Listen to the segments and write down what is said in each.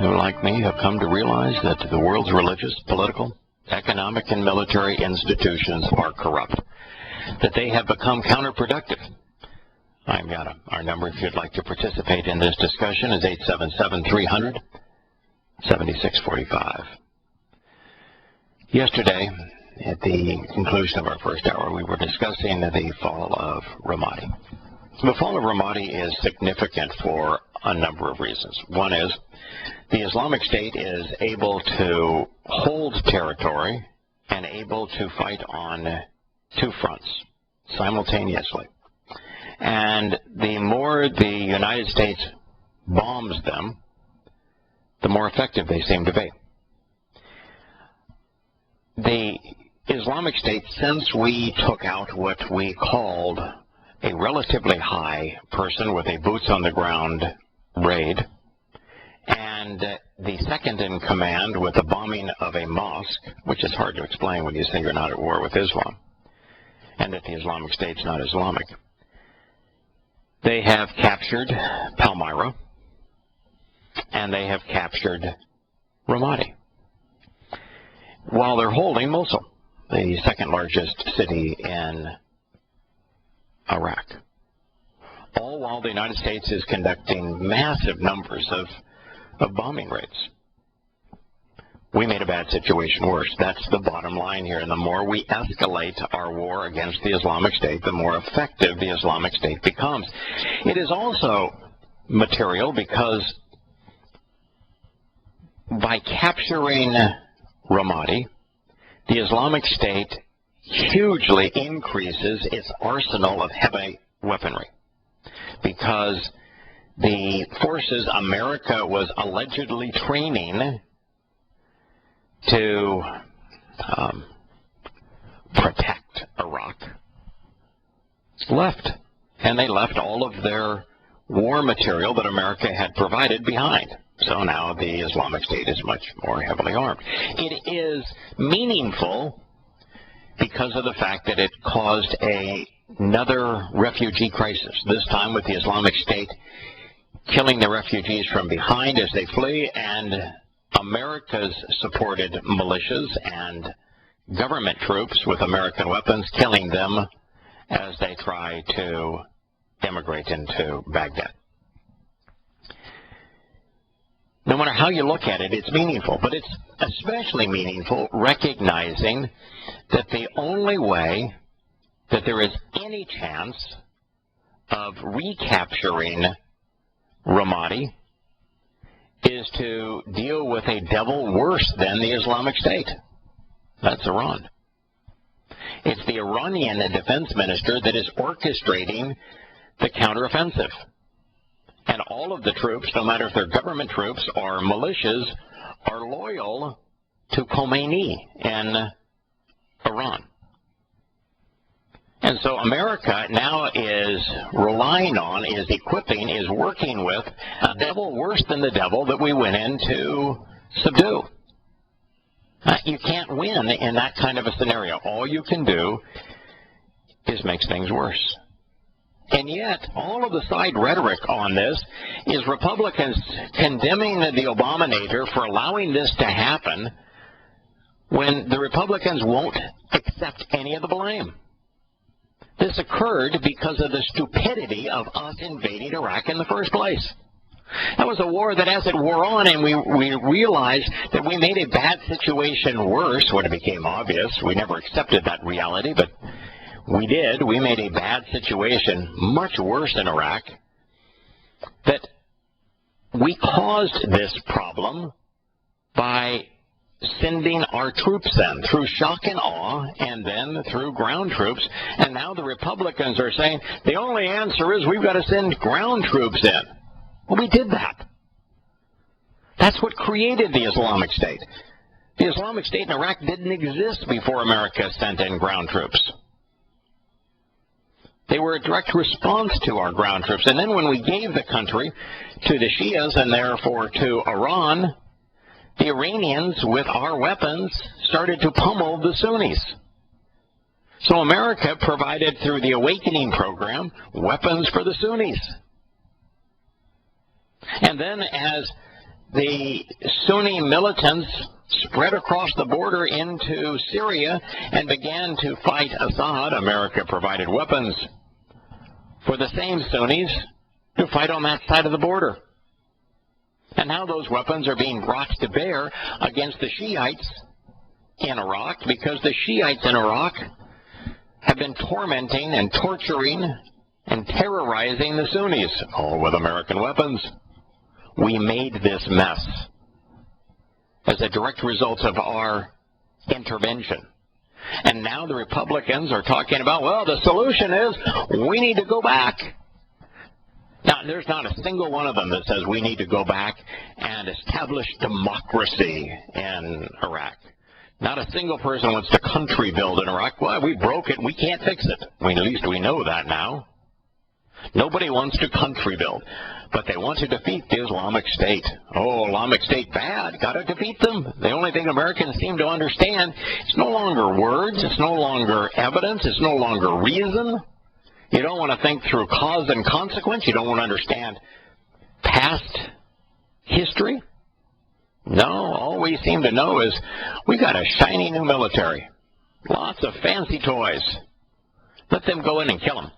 who, like me, have come to realize that the world's religious, political, economic, and military institutions are corrupt, that they have become counterproductive. I'm Yahowah. Our number, if you'd like to participate in this discussion, is 877-300-7645. Yesterday, at the conclusion of our first hour, we were discussing the fall of Ramadi. The fall of Ramadi is significant for a number of reasons. One is the Islamic State is able to hold territory and able to fight on two fronts simultaneously. And the more the United States bombs them, the more effective they seem to be. The Islamic State, since we took out what we called a relatively high person with a boots-on-the-ground raid, and the second in command with the bombing of a mosque, which is hard to explain when you say you're not at war with Islam, and that the Islamic State's not Islamic. They have captured Palmyra, and they have captured Ramadi, while they're holding Mosul, the second largest city in Iraq. All while the United States is conducting massive numbers of bombing raids. We made a bad situation worse. That's the bottom line here. And the more we escalate our war against the Islamic State, the more effective the Islamic State becomes. It is also material because by capturing Ramadi, the Islamic State hugely increases its arsenal of heavy weaponry, because the forces America was allegedly training to protect Iraq left. And they left all of their war material that America had provided behind. So now the Islamic State is much more heavily armed. It is meaningful because of the fact that it caused another refugee crisis, this time with the Islamic State killing the refugees from behind as they flee, and America's supported militias and government troops with American weapons killing them as they try to immigrate into Baghdad. No matter how you look at it, it's meaningful, but it's especially meaningful recognizing that the only way that there is any chance of recapturing Ramadi is to deal with a devil worse than the Islamic State. That's Iran. It's the Iranian defense minister that is orchestrating the counteroffensive. And all of the troops, no matter if they're government troops or militias, are loyal to Khomeini in Iran. And so America now is relying on, is equipping, is working with a devil worse than the devil that we went in to subdue. You can't win in that kind of a scenario. All you can do is make things worse. And yet, all of the side rhetoric on this is Republicans condemning the Obamanator for allowing this to happen when the Republicans won't accept any of the blame. This occurred because of the stupidity of us invading Iraq in the first place. That was a war that, as it wore on and we realized that we made a bad situation worse when it became obvious. We never accepted that reality, but we did. We made a bad situation much worse in Iraq. That we caused this problem by sending our troops in through shock and awe and then through ground troops. And now the Republicans are saying the only answer is we've got to send ground troops in. Well, we did that. That's what created the Islamic State. The Islamic State in Iraq didn't exist before America sent in ground troops. They were a direct response to our ground troops. And then when we gave the country to the Shias and therefore to Iran, the Iranians, with our weapons, started to pummel the Sunnis. So America provided, through the Awakening program, weapons for the Sunnis. And then as the Sunni militants spread across the border into Syria and began to fight Assad. America provided weapons for the same Sunnis to fight on that side of the border. And now those weapons are being brought to bear against the Shiites in Iraq, because the Shiites in Iraq have been tormenting and torturing and terrorizing the Sunnis, all with American weapons. We made this mess as a direct result of our intervention. And now the Republicans are talking about, well, the solution is we need to go back. Now, there's not a single one of them that says we need to go back and establish democracy in Iraq. Not a single person wants to country build in Iraq. Well, we broke it. We can't fix it. I mean, at least we know that now. Nobody wants to country build. But they want to defeat the Islamic State. Oh, Islamic State bad. Got to defeat them. The only thing Americans seem to understand, it's no longer words. It's no longer evidence. It's no longer reason. You don't want to think through cause and consequence. You don't want to understand past history. No, all we seem to know is we got a shiny new military. Lots of fancy toys. Let them go in and kill them.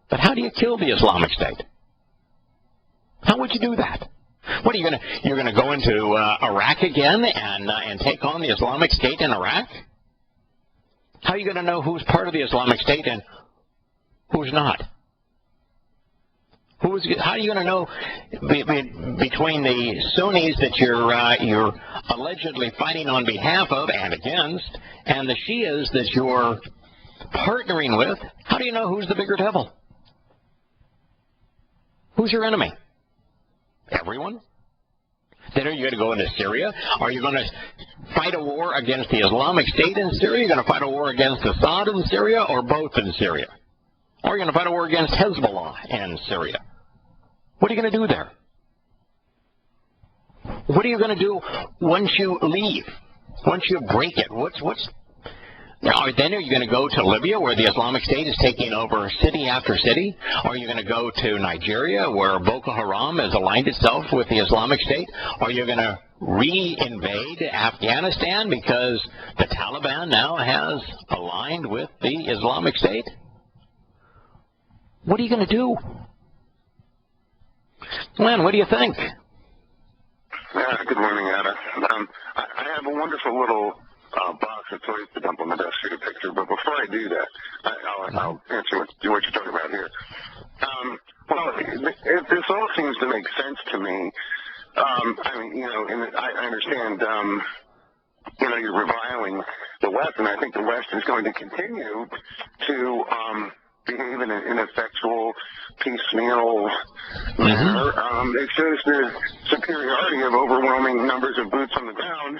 But how do you kill the Islamic State? How would you do that? What are you you're going to go into Iraq again and take on the Islamic State in Iraq? How are you going to know who's part of the Islamic State and who's not? How are you going to know between the Sunnis that you're allegedly fighting on behalf of and against, and the Shias that you're partnering with? How do you know who's the bigger devil? Who's your enemy? Everyone? Then are you going to go into Syria? Are you going to fight a war against the Islamic State in Syria? Are you going to fight a war against Assad in Syria, or both in Syria? Or are you going to fight a war against Hezbollah in Syria? What are you going to do there? What are you going to do once you leave? Once you break it? Then are you going to go to Libya, where the Islamic State is taking over city after city? Are you going to go to Nigeria, where Boko Haram has aligned itself with the Islamic State? Are you going to re-invade Afghanistan because the Taliban now has aligned with the Islamic State? What are you going to do? Glenn, what do you think? Good morning, Ada. I have a wonderful little box of toys to dump on the desk for your picture, but before I do that, I'll answer what you're talking about here. This all seems to make sense to me. And I understand, you're reviling the West, and I think the West is going to continue to behave in an ineffectual, piecemeal manner. It shows the superiority of overwhelming numbers of boots on the ground,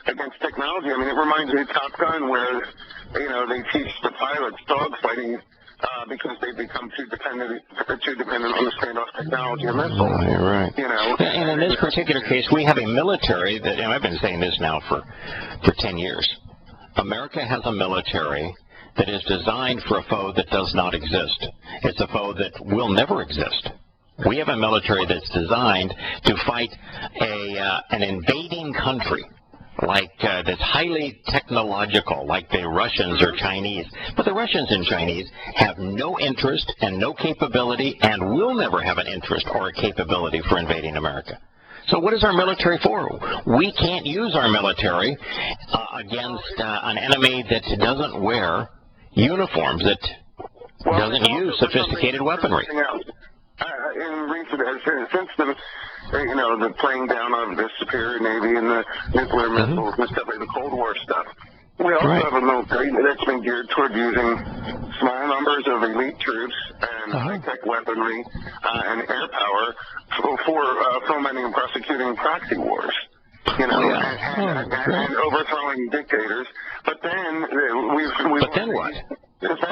against technology. I mean, it reminds me of Top Gun, where, they teach the pilots dogfighting because they become too dependent on the standoff technology and missiles. Oh, you're right. And in this particular case, we have a military that, and I've been saying this now for 10 years. America has a military that is designed for a foe that does not exist. It's a foe that will never exist. We have a military that's designed to fight an invading country, that's highly technological, like the Russians or Chinese. But the Russians and Chinese have no interest and no capability, and will never have an interest or a capability for invading America. So what is our military for? We can't use our military against an enemy that doesn't wear uniforms, that doesn't use sophisticated weaponry. Since the playing down of the superior Navy and the nuclear missiles and stuff like the Cold War stuff, we also have a military that's been geared toward using small numbers of elite troops and high-tech weaponry and air power for fomenting and prosecuting proxy wars. And overthrowing dictators. But then But then what? It's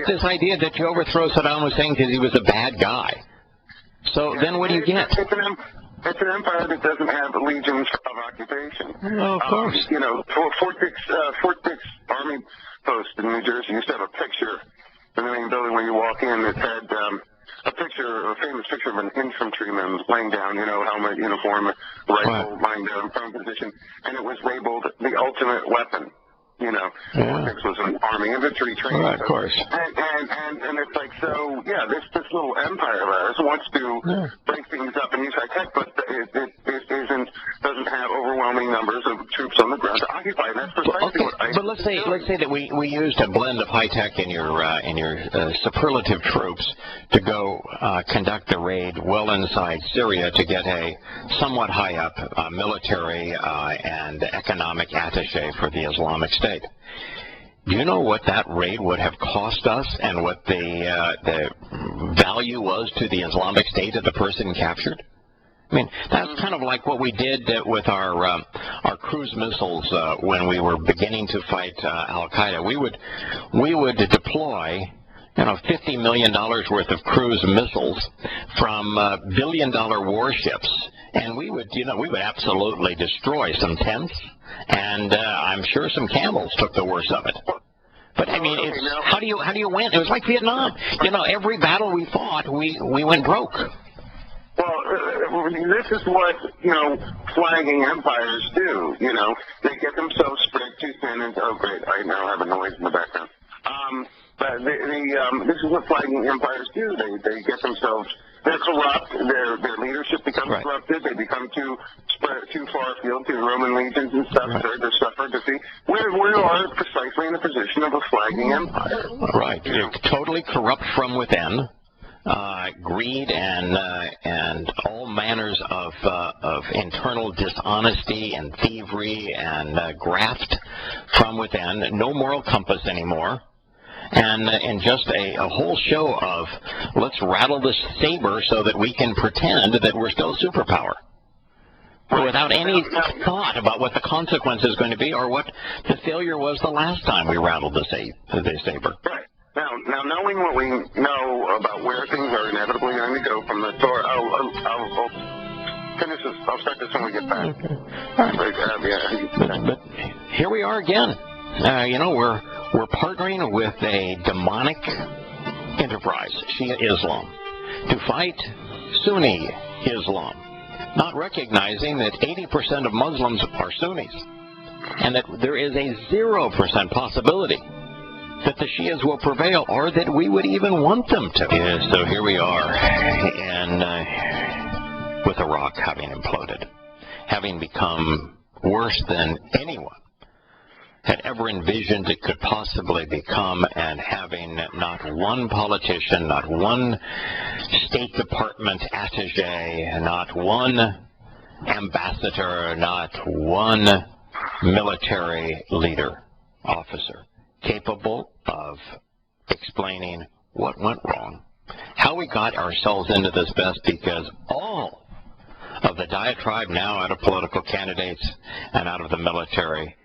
this idea that you overthrow Saddam Hussein because he was a bad guy. So then what do you get? It's an empire that doesn't have legions of occupation. Well, of course. Fort Dix Army Post in New Jersey used to have a picture in the main building when you walk in that had a famous picture of an infantryman laying down, helmet, uniform, rifle, lying down, prone position, and it was labeled the ultimate weapon. This was an army infantry training. Right, of course. And it's like, so, yeah, this little empire of ours wants to break things up and use high tech, but it doesn't have overwhelming numbers of troops on the ground to occupy. And that's precisely what I. But let's say that we used a blend of high tech in your superlative troops to go conduct a raid well inside Syria to get a somewhat high up military and economic attaché for the Islamic State. Do you know what that raid would have cost us and what the value was to the Islamic State of the person captured? I mean, that's kind of like what we did with our cruise missiles when we were beginning to fight al-Qaeda. We would deploy $50 million worth of cruise missiles from billion-dollar warships, and we would absolutely destroy some tents, and I'm sure some camels took the worst of it. But I mean, how do you win? It was like Vietnam. Every battle we fought, we went broke. Well, this is what, flagging empires do, They get themselves spread too thin and, oh great, I now have a noise in the background. But this is what flagging empires do. They get themselves, they're corrupt, their leadership becomes corrupted, they become too far afield to Roman legions and stuff, they're suffered to see. We are precisely in the position of a flagging empire. Right, you're totally corrupt from within. Greed and all manners of internal dishonesty and thievery and graft from within. No moral compass anymore, and just a whole show of let's rattle this saber so that we can pretend that we're still a superpower, without any thought about what the consequence is going to be or what the failure was the last time we rattled the saber. Right. Now, knowing what we know about where things are inevitably going to go from the Torah, I'll finish this. I'll start this when we get back. Okay. All right. But here we are again. We're partnering with a demonic enterprise, Shia Islam, to fight Sunni Islam, not recognizing that 80% of Muslims are Sunnis, and that there is a 0% possibility that the Shias will prevail, or that we would even want them to. Yeah, so here we are, and with Iraq having imploded, having become worse than anyone had ever envisioned it could possibly become, and having not one politician, not one State Department attaché, not one ambassador, not one military leader, officer, capable of explaining what went wrong, how we got ourselves into this mess, because all of the diatribe now out of political candidates and out of the military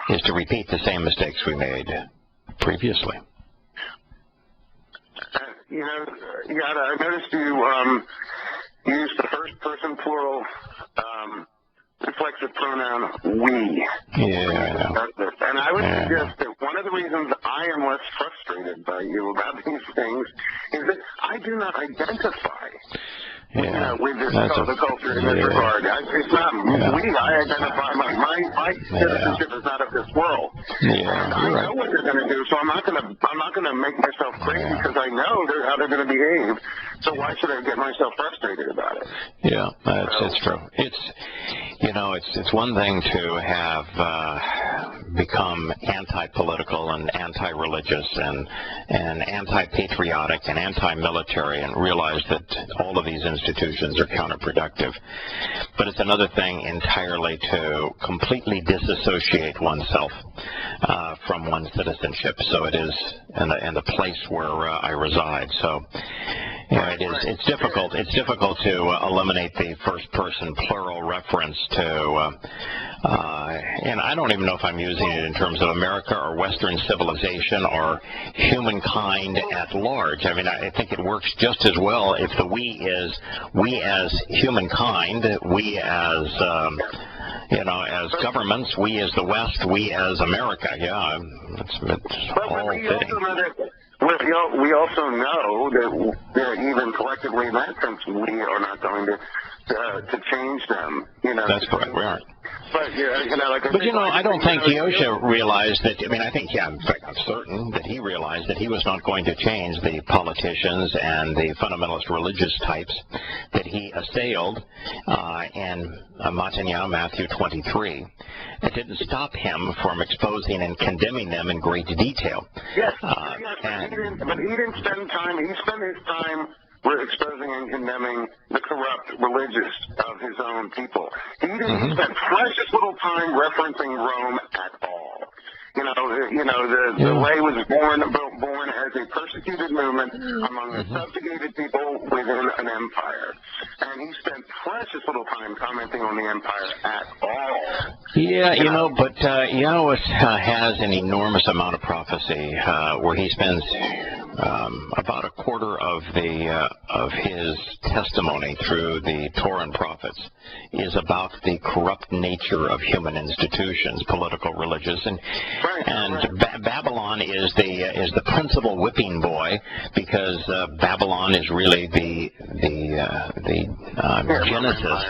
is to repeat the same mistakes we made previously. I noticed you used the first person plural reflexive pronoun we. Yeah, I know. And I would suggest that one of the reasons I am less frustrated by you about these things is that I do not identify with the culture in this regard. It's not we. I identify my citizenship is not of this world. I know what they're going to do, so I'm not going to make myself crazy because I know how they're going to behave. So why should I get myself frustrated about it? Yeah, it's true. It's one thing to have become anti-political and anti-religious and anti-patriotic and anti-military and realize that all of these institutions are counterproductive. But it's another thing entirely to completely disassociate oneself from one's citizenship. So it is in the place where I reside. So it's difficult. It's difficult to eliminate the first-person plural reference to, and I don't even know if I'm using it in terms of America or Western civilization or humankind at large. I mean, I think it works just as well if the we is we as humankind, we as as governments, we as the West, we as America. Yeah, it's all fitting. We also know that even collectively in that sense, we are not going to change them. That's correct. We aren't. But I don't think Yahowah realized that. I mean, I think, in fact, I'm certain that he realized that he was not going to change the politicians and the fundamentalist religious types that he assailed in Matthew 23. It didn't stop him from exposing and condemning them in great detail. Yes, but he didn't spend time. He spent his time exposing and condemning the corrupt religious of his own people. He didn't spend precious little time referencing Rome at all. The way was born as a persecuted movement among the subjugated people within an empire. And he spent precious little time commenting on the empire at all. Yeah, but Yahowah has an enormous amount of prophecy where he spends about a quarter of his testimony through the Torah and prophets is about the corrupt nature of human institutions, political, religious, and Babylon is the principal whipping boy, because Babylon is really the genesis,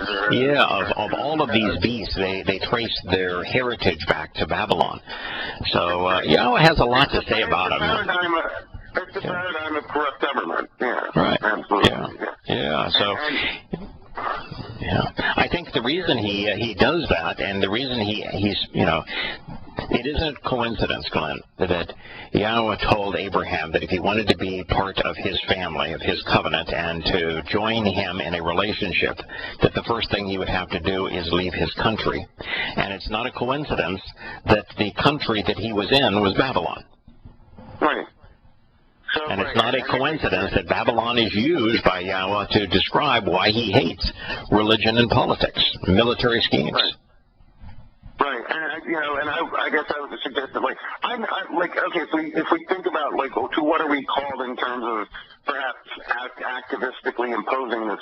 of all of these beasts. They trace their heritage back to Babylon. So Yahowah has a lot to say about him. It's the paradigm of corrupt government. Yeah. Right. Absolutely. Yeah. So. I think the reason he does that, and the reason he's it isn't coincidence, Glenn, that Yahowah told Abraham that if he wanted to be part of his family, of his covenant, and to join him in a relationship, that the first thing he would have to do is leave his country. And it's not a coincidence that the country that he was in was Babylon. Right. And it's not a coincidence that Babylon is used by Yahowah to describe why he hates religion and politics, military schemes. Right. And I guess I would suggest that, if we think about, to what are we called in terms of perhaps activistically opposing this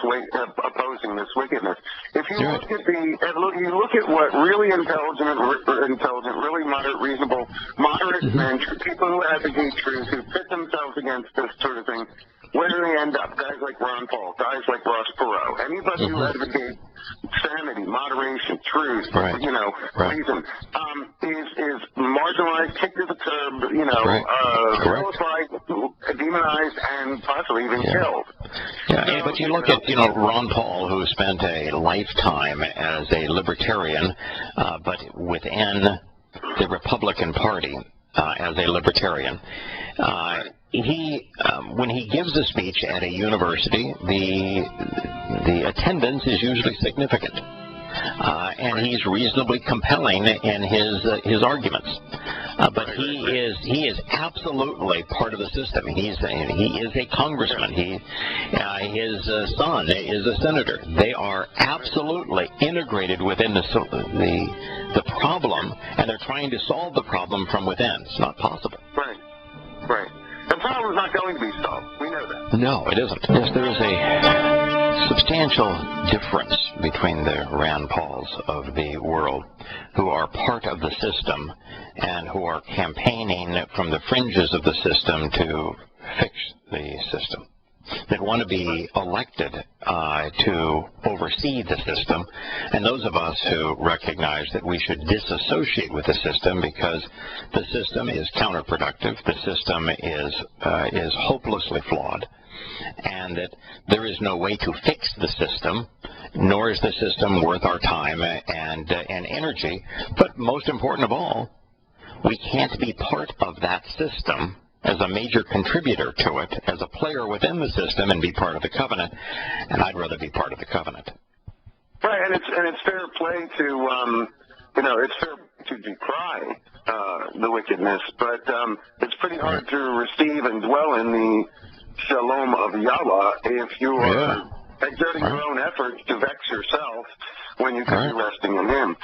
wickedness. If you look at what really intelligent, really moderate, reasonable, moderate men, people who advocate truth, who pit themselves against this sort of thing, where do they end up? Guys like Ron Paul, guys like Ross Perot, anybody who advocates sanity, moderation, truth, reason, is marginalized, kicked to the curb, vilified, demonized, and possibly even killed. Yeah, but you look at, Ron Paul, who spent a lifetime as a libertarian, but within the Republican Party as a libertarian. When he gives a speech at a university, the attendance is usually significant, and he's reasonably compelling in his arguments. But he is absolutely part of the system. He is a congressman. His son is a senator. They are absolutely integrated within the problem, and they're trying to solve the problem from within. It's not possible. Right. The problem is not going to be solved. We know that. No, it isn't. Yes, there is a substantial difference between the Rand Pauls of the world, who are part of the system and who are campaigning from the fringes of the system to fix the system, that want to be elected to oversee the system, and those of us who recognize that we should disassociate with the system because the system is counterproductive, the system is hopelessly flawed, and that there is no way to fix the system, nor is the system worth our time and energy. But most important of all, we can't be part of that system as a major contributor to it, as a player within the system, and be part of the covenant. And I'd rather be part of the covenant. Right, and it's fair play to it's fair to decry the wickedness, but it's pretty hard to receive and dwell in the shalom of Yahowah if you are exerting your own efforts to vex yourself when you could be resting in Him.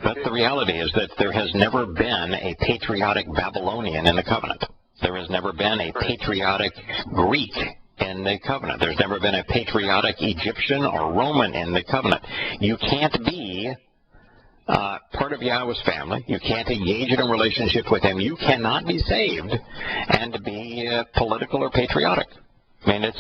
But the reality is that there has never been a patriotic Babylonian in the covenant. There has never been a patriotic Greek in the covenant. There's never been a patriotic Egyptian or Roman in the covenant. You can't be part of Yahowah's family. You can't engage in a relationship with him. You cannot be saved and be political or patriotic. I mean,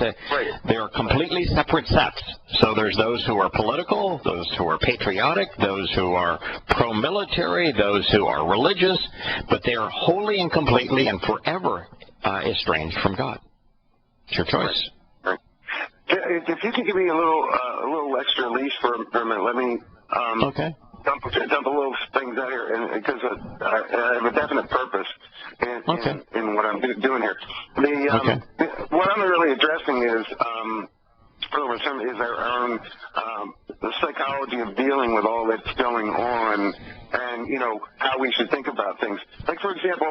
they're completely separate sets. So there's those who are political, those who are patriotic, those who are pro-military, those who are religious, but they are wholly and completely and forever estranged from God. It's your choice. Right. If you could give me a little extra leash for a minute, let me okay. dump a little things out here, because I have a definite purpose in what I'm doing here. What I'm really addressing is our own the psychology of dealing with all that's going on, and how we should think about things. Like, for example,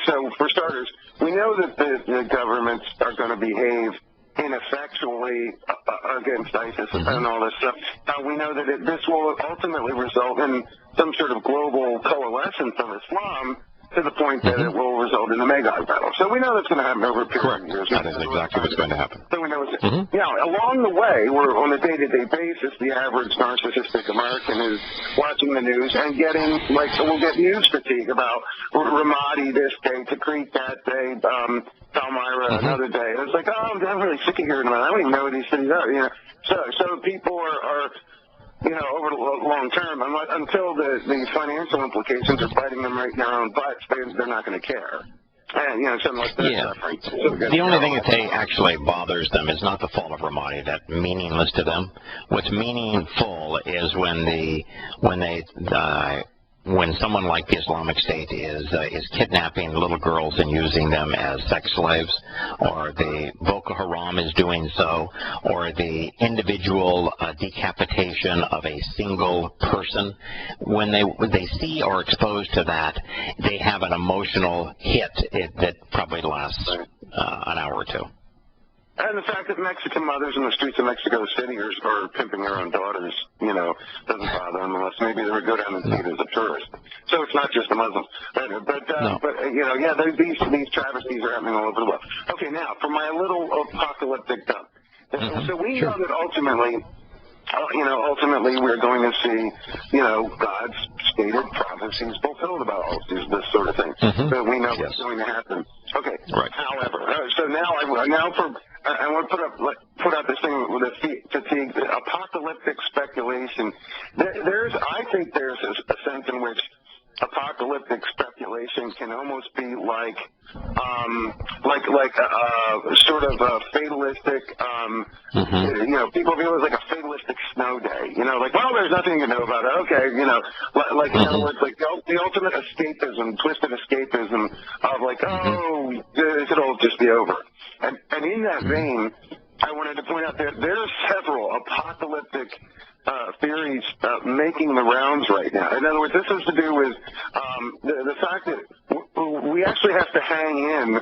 so for starters, we know that the governments are going to behave ineffectually against ISIS and all this stuff. We know that this will ultimately result in some sort of global coalescence of Islam, to the point that it will result in a Magog battle. So we know that's going to happen over a period of years. That is exactly what's going to happen. So we know it's along the way, we're on a day-to-day basis, the average narcissistic American is watching the news and getting, we'll get news fatigue about Ramadi this day, Tikrit that day, Palmyra another day. It's like, I'm really sick of hearing about it. I don't even know where these cities are. So people are over the long term, until the financial implications are biting them right in their own butts, they're not going to care. And, something like that. The only thing that actually bothers them is not the fall of Ramadi. That's meaningless to them. What's meaningful is when someone like the Islamic State is kidnapping little girls and using them as sex slaves, or the Boko Haram is doing so, or the individual decapitation of a single person. When they see or are exposed to that, they have an emotional hit that probably lasts an hour or two. And the fact that Mexican mothers in the streets of Mexico City are pimping their own daughters, doesn't bother them unless maybe they would go down and see it as a tourist. So it's not just the Muslims. These travesties are happening all over the world. Okay, now, for my little apocalyptic dump. So we know that ultimately we're going to see, God's stated prophecies fulfilled about all this sort of thing. So we know what's going to happen. Okay. Right. However, so now I want to put out this thing with a fatigue, apocalyptic speculation. I think there's a sense in which apocalyptic speculation can almost be like sort of a fatalistic, people view it as like a fatalistic snow day. There's nothing you can know about it. Okay, in other words, like the ultimate escapism, twisted escapism of it could all just be over. And in that vein, I wanted to point out that there are several apocalyptic theories making the rounds right now. In other words, this has to do with the fact that we actually have to hang in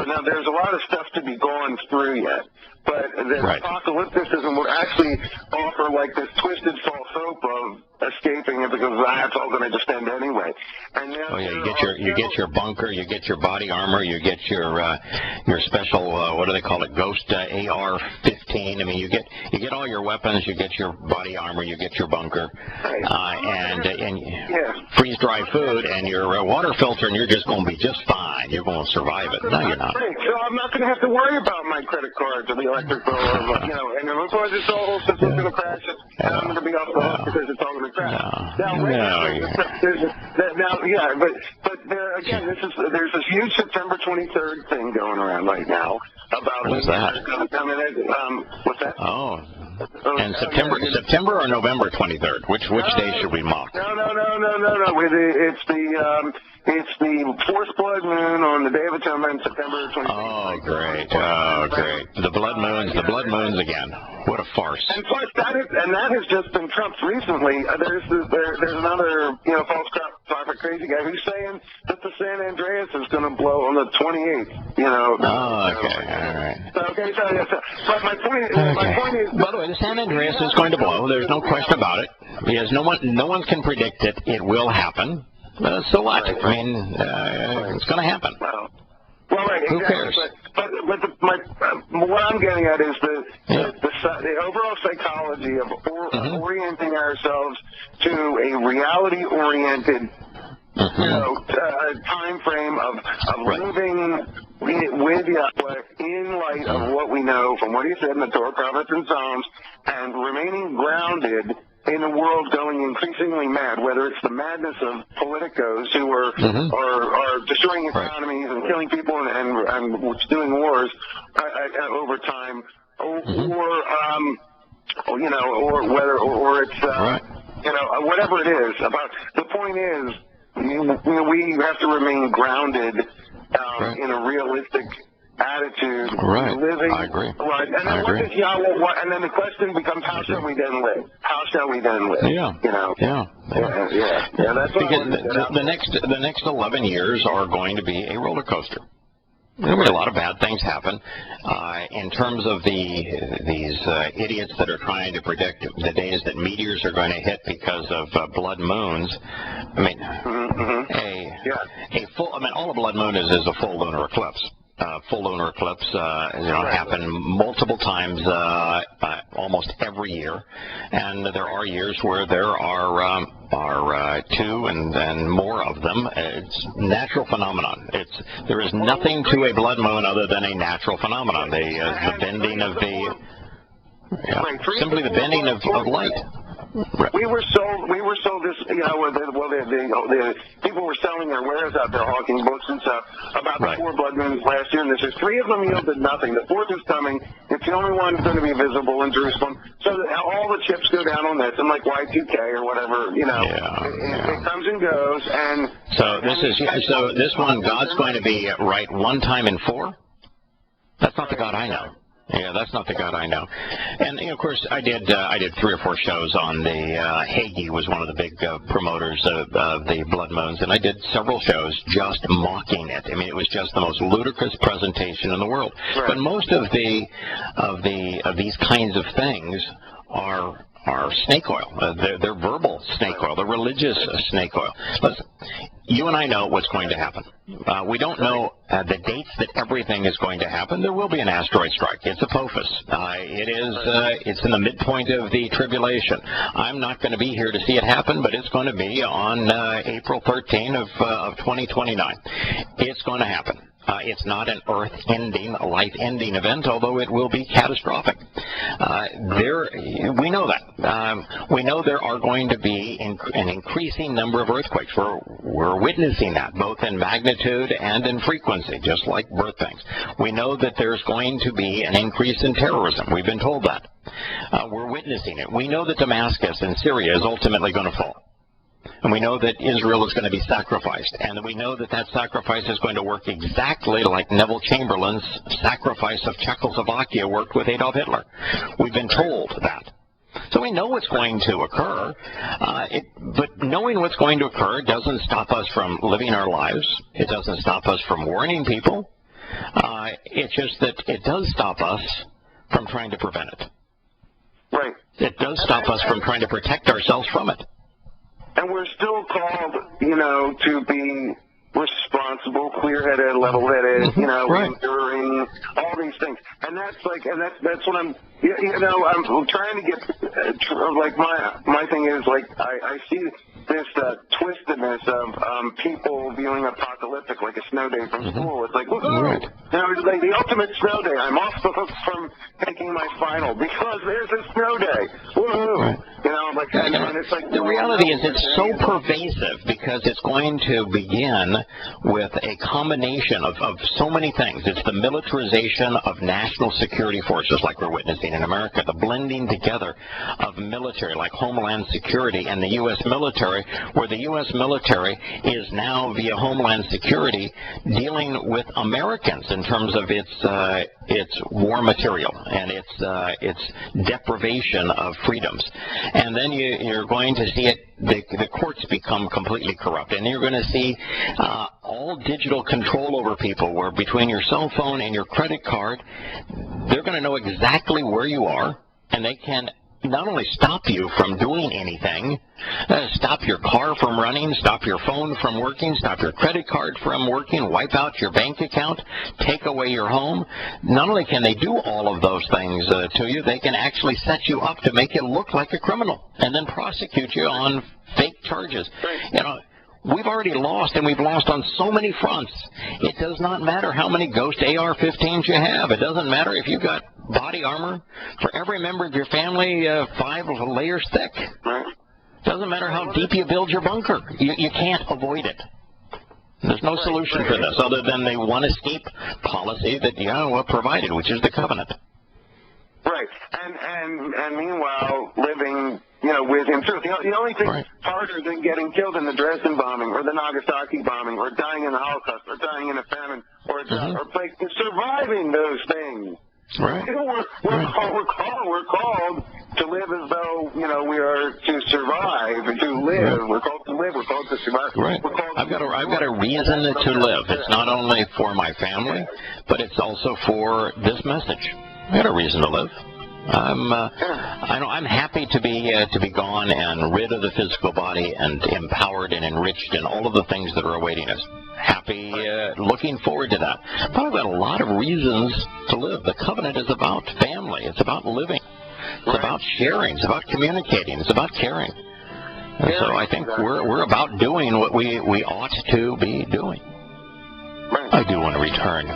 now there's a lot of stuff to be gone through yet, but the apocalypticism would actually offer this twisted false hope of escaping it, because that's all going to just end anyway. And you get your bunker, you get your body armor, you get your special what do they call it, ghost AR-15. I mean, you get all your weapons, you get your body armor, you get your bunker, and freeze-dried food and your water filter, and you're just going to be just fine. You're going to survive it. No, you're not. So I'm not going to have to worry about my credit cards or the electric bill, and of course this whole system's going to crash, and I'm going to be off the hook because it's all going to crash. But there again, there's this huge September 23rd thing going around right now about what's that? What's that? Oh. And September or November 23rd? Which day should we mock? No. It's the fourth blood moon on the Day of Atonement, September 23rd. Oh, great. The blood moons again. What a farce. And plus, that has just been trumped recently. There's another, false prophet crazy guy who's saying that the San Andreas is going to blow on the 28th, Oh, okay. All right. But my point is... By the way, the San Andreas is going to blow. There's no question about it. Because no one can predict it. It will happen. So what? I mean, it's going to happen. Well, right, Who exactly. cares? But what I'm getting at is the overall psychology of orienting ourselves to a reality-oriented time frame of living with Yahweh in light of what we know from what he said in the Torah, prophets, and Psalms, and remaining grounded in a world going increasingly mad, whether it's the madness of politicos who are destroying economies and killing people and doing wars over time, or it's whatever it is. The point is, we have to remain grounded in a realistic attitude. Right. Living, I agree. Right. And then I agree. what does Yahweh? And then the question becomes, how shall we then live? How shall we then live? Yeah. Yeah. That's what because the next 11 years are going to be a roller coaster. There'll be a lot of bad things happen. In terms of these idiots that are trying to predict the days that meteors are going to hit because of blood moons, I mean, all a blood moon is a full lunar eclipse. Full lunar eclipse, happen multiple times, almost every year, and there are years where there are two and more of them. It's natural phenomenon. There is nothing to a blood moon other than a natural phenomenon. The bending of simply the bending of light. Right. We were sold this, the people were selling their wares out there, hawking books and stuff about the 4 blood moons last year, and there's 3 of them yielded nothing. The 4th is coming. It's the only one going to be visible in Jerusalem. So all the chips go down on this, and like Y2K or whatever, it comes and goes. And this one, God's going to be right one time in 4? That's not the God I know. Yeah, that's not the God I know. And of course, I did 3 or 4 shows on the Hagee was one of the big promoters of the blood moons, and I did several shows just mocking it. I mean, it was just the most ludicrous presentation in the world. Right. But most of these kinds of things are snake oil. They're verbal snake oil. They're religious snake oil. Listen, you and I know what's going to happen. We don't know the dates that everything is going to happen. There will be an asteroid strike. It's Apophis. It's in the midpoint of the tribulation. I'm not going to be here to see it happen, but it's going to be on April 13 of 2029. It's going to happen. It's not an earth-ending, life-ending event, although it will be catastrophic. We know that. We know there are going to be an increasing number of earthquakes. We're witnessing that, both in magnitude and in frequency, just like birth pangs. We know that there's going to be an increase in terrorism. We've been told that. We're witnessing it. We know that Damascus in Syria is ultimately going to fall. And we know that Israel is going to be sacrificed. And we know that sacrifice is going to work exactly like Neville Chamberlain's sacrifice of Czechoslovakia worked with Adolf Hitler. We've been told that. So we know what's going to occur. But knowing what's going to occur doesn't stop us from living our lives. It doesn't stop us from warning people. It's just that it does stop us from trying to prevent it. Right. It does stop us from trying to protect ourselves from it. And we're still called, to be responsible, clear-headed, level-headed, enduring, all these things. And that's what I'm trying to get, my thing is, I see this twistedness of people feeling apocalyptic, like a snow day from school. It's like, woohoo! Right. Like the ultimate snow day. I'm off the hook from taking my final because there's a snow day. Woohoo! Right. And it's like the reality is it's so pervasive because it's going to begin with a combination of so many things. It's the militarization of national security forces like we're witnessing in America, the blending together of military like Homeland Security and the U.S. military, where the U.S. military is now via Homeland Security dealing with Americans in terms of its war material and its deprivation of freedoms. And then you're going to see the courts become completely corrupt. And you're going to see all digital control over people, where between your cell phone and your credit card, they're going to know exactly where you are, and they can not only stop you from doing anything, stop your car from running, stop your phone from working, stop your credit card from working, wipe out your bank account, take away your home. Not only can they do all of those things to you, they can actually set you up to make you look like a criminal and then prosecute you on fake charges. You know, we've already lost, and we've lost on so many fronts. It does not matter how many Ghost AR-15s you have. It doesn't matter if you've got body armor for every member of your family 5 layers thick. It doesn't matter how deep you build your bunker. You can't avoid it. There's no solution for this other than the one escape policy that Yahowah provided, which is the covenant. Right. And meanwhile, living, with him too. The only thing harder than getting killed in the Dresden bombing or the Nagasaki bombing or dying in the Holocaust or dying in a famine or plague is surviving those things. Right. We're called to live as though, we are to survive and to live. Right. We're called to live. We're called to survive. Right. I've got a reason to live. It's not only for my family, but it's also for this message. I got a reason to live. I'm happy to be gone and rid of the physical body and empowered and enriched and all of the things that are awaiting us. Happy, looking forward to that. But I've got a lot of reasons to live. The covenant is about family. It's about living. It's about sharing. It's about communicating. It's about caring. And so I think we're about doing what we ought to be doing. I do want to return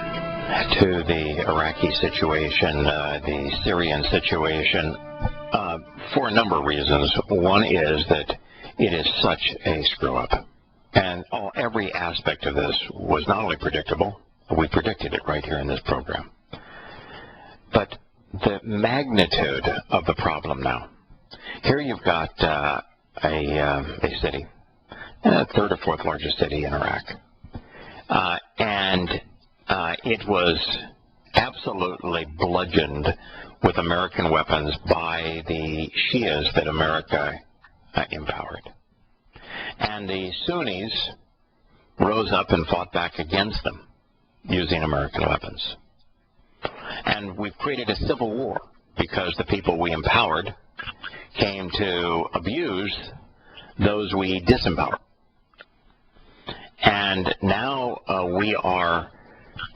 to the Iraqi situation, the Syrian situation, for a number of reasons. One is that it is such a screw-up. And every aspect of this was not only predictable, we predicted it right here in this program. But the magnitude of the problem now. Here you've got a city, third or fourth largest city in Iraq. And it was absolutely bludgeoned with American weapons by the Shias that America empowered. And the Sunnis rose up and fought back against them using American weapons. And we've created a civil war because the people we empowered came to abuse those we disempowered. And now we are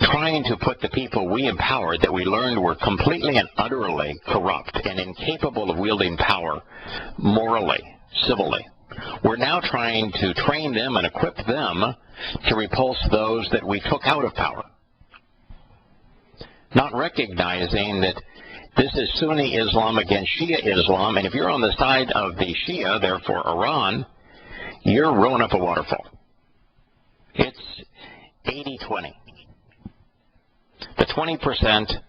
trying to put the people we empowered that we learned were completely and utterly corrupt and incapable of wielding power morally, civilly. We're now trying to train them and equip them to repulse those that we took out of power. Not recognizing that this is Sunni Islam against Shia Islam, and if you're on the side of the Shia, therefore Iran, you're rowing up a waterfall. It's 80-20. The 20%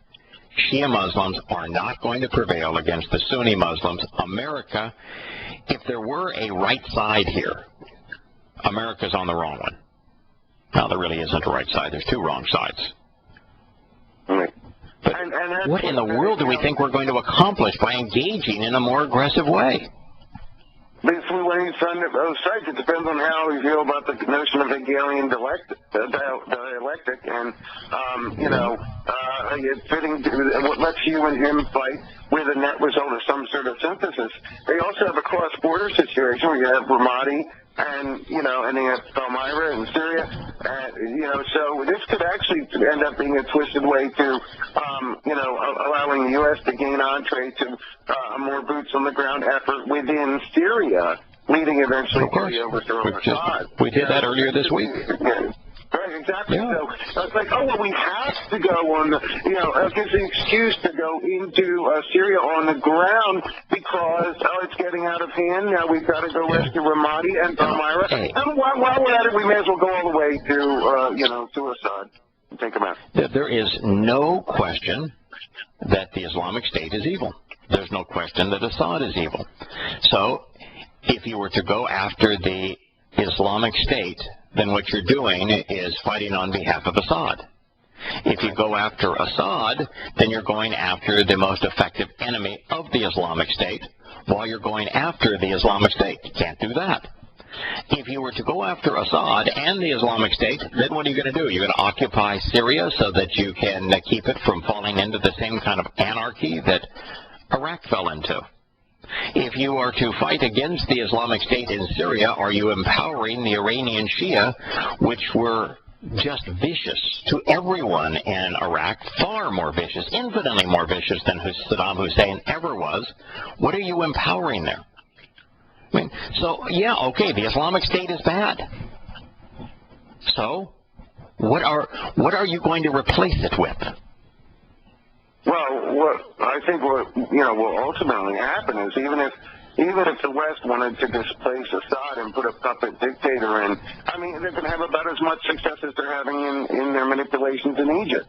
Shia Muslims are not going to prevail against the Sunni Muslims. America, if there were a right side here, America's on the wrong one. Now, there really isn't a right side. There's two wrong sides. But what in the world do we think we're going to accomplish by engaging in a more aggressive way? Basically, when you find those sites, it depends on how you feel about the notion of Hegelian dialectic, and it's fitting what lets you and him fight with a net result of some sort of synthesis. They also have a cross-border situation where you have Ramadi and they have Palmyra in Syria, so this could actually end up being a twisted way to, allowing the U.S. to gain entree to a more boots-on-the-ground effort within Syria, leading eventually to the overthrow of Assad. We did that earlier this week. Right, exactly. Yeah. So it's like, we have to go on it gives an excuse to go into Syria on the ground because, it's getting out of hand. Now we've got to go rescue Ramadi and Palmyra. And while we're at it, we may as well go all the way to Assad and take him out. There is no question that the Islamic State is evil. There's no question that Assad is evil. So if you were to go after the Islamic State, then what you're doing is fighting on behalf of Assad. If you go after Assad, then you're going after the most effective enemy of the Islamic State while you're going after the Islamic State. You can't do that. If you were to go after Assad and the Islamic State, then what are you going to do? You're going to occupy Syria so that you can keep it from falling into the same kind of anarchy that Iraq fell into. if you are to fight against the Islamic State in Syria, are you empowering the Iranian Shia, which were just vicious to everyone in Iraq, far more vicious, infinitely more vicious than Saddam Hussein ever was? What are you empowering there? I mean, so, yeah, okay, the Islamic State is bad. So, what are you going to replace it with? Well, I think what will ultimately happen is even if the West wanted to displace Assad and put a puppet dictator in, I mean, they're going to have about as much success as they're having in their manipulations in Egypt.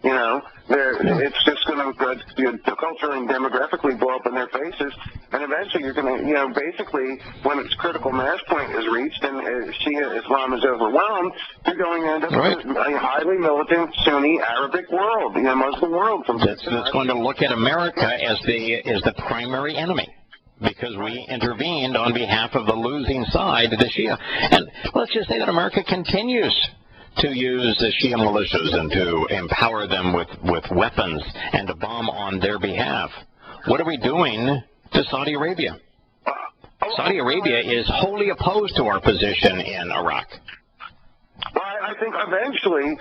It's just going to culturally and demographically blow up in their faces, and eventually you're going to, basically, when its critical mass point is reached and Shia Islam is overwhelmed, you're going into a highly militant Sunni Arabic world, Muslim world. That's going to look at America as the primary enemy, because we intervened on behalf of the losing side, the Shia. And let's just say that America continues to use the Shia militias and to empower them with weapons and to bomb on their behalf. What are we doing to Saudi Arabia? Saudi Arabia is wholly opposed to our position in Iraq. I think eventually,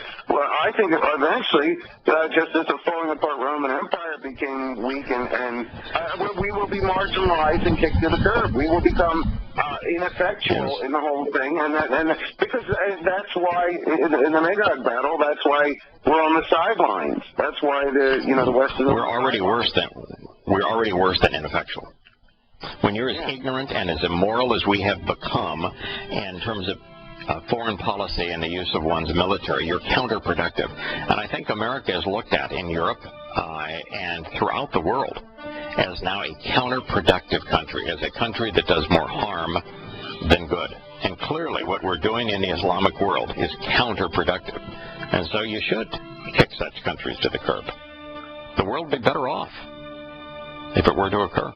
just as the falling apart Roman Empire became weak, and we will be marginalized and kicked to the curb. We will become ineffectual in the whole thing, and because that's why in the Magog battle, that's why we're on the sidelines. That's why the West is. We're already worse than ineffectual. When you're as ignorant and as immoral as we have become in terms of foreign policy and the use of one's military, you're counterproductive. And I think America is looked at in Europe and throughout the world as now a counterproductive country, as a country that does more harm than good. And clearly what we're doing in the Islamic world is counterproductive. And so you should kick such countries to the curb. The world would be better off if it were to occur.